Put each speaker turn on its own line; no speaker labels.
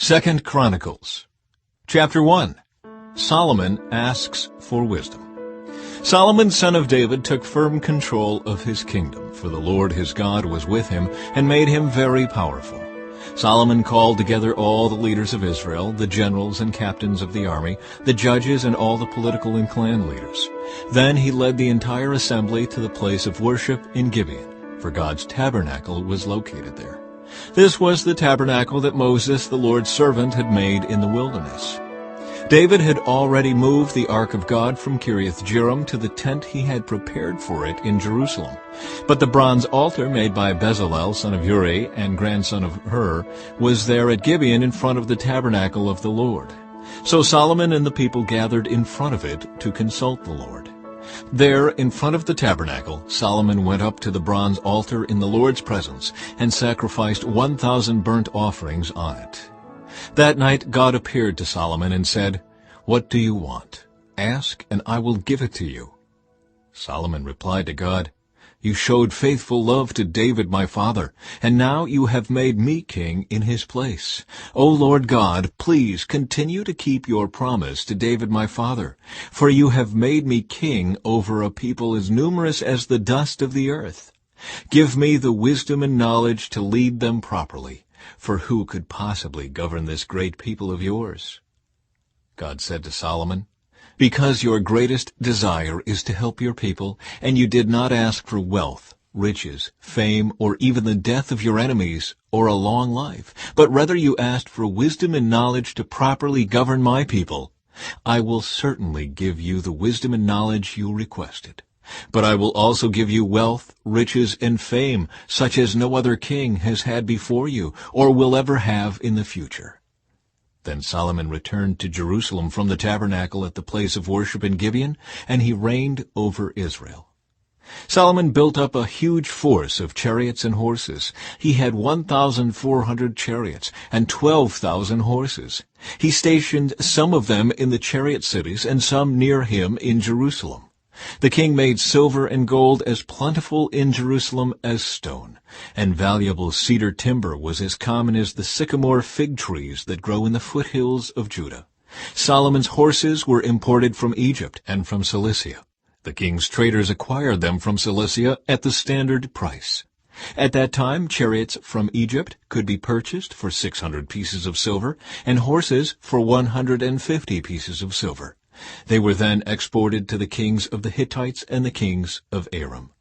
2 Chronicles, chapter 1. Solomon asks for wisdom. Solomon, son of David, took firm control of his kingdom, for the Lord his God was with him and made him very powerful. Solomon called together all the leaders of Israel, the generals and captains of the army, the judges, and all the political and clan leaders. Then he led the entire assembly to the place of worship in Gibeon, for God's tabernacle was located there. This was the tabernacle that Moses, the Lord's servant, had made in the wilderness. David had already moved the ark of God from Kiriath-Jearim to the tent he had prepared for it in Jerusalem. But the bronze altar made by Bezalel, son of Uri and grandson of Hur, was there at Gibeon in front of the tabernacle of the Lord. So Solomon and the people gathered in front of it to consult the Lord. There, in front of the tabernacle, Solomon went up to the bronze altar in the Lord's presence and sacrificed 1,000 burnt offerings on it. That night God appeared to Solomon and said, "What do you want? Ask, and I will give it to you." Solomon replied to God, "You showed faithful love to David my father, and now you have made me king in his place. O Lord God, please continue to keep your promise to David my father, for you have made me king over a people as numerous as the dust of the earth. Give me the wisdom and knowledge to lead them properly, for who could possibly govern this great people of yours?" God said to Solomon, "Because your greatest desire is to help your people, and you did not ask for wealth, riches, fame, or even the death of your enemies, or a long life, but rather you asked for wisdom and knowledge to properly govern my people, I will certainly give you the wisdom and knowledge you requested. But I will also give you wealth, riches, and fame, such as no other king has had before you, or will ever have in the future." Then Solomon returned to Jerusalem from the tabernacle at the place of worship in Gibeon, and he reigned over Israel. Solomon built up a huge force of chariots and horses. He had 1,400 chariots and 12,000 horses. He stationed some of them in the chariot cities and some near him in Jerusalem. The king made silver and gold as plentiful in Jerusalem as stone, and valuable cedar timber was as common as the sycamore fig trees that grow in the foothills of Judah. Solomon's horses were imported from Egypt and from Cilicia. The king's traders acquired them from Cilicia at the standard price. At that time, chariots from Egypt could be purchased for 600 pieces of silver, and horses for 150 pieces of silver. They were then exported to the kings of the Hittites and the kings of Aram.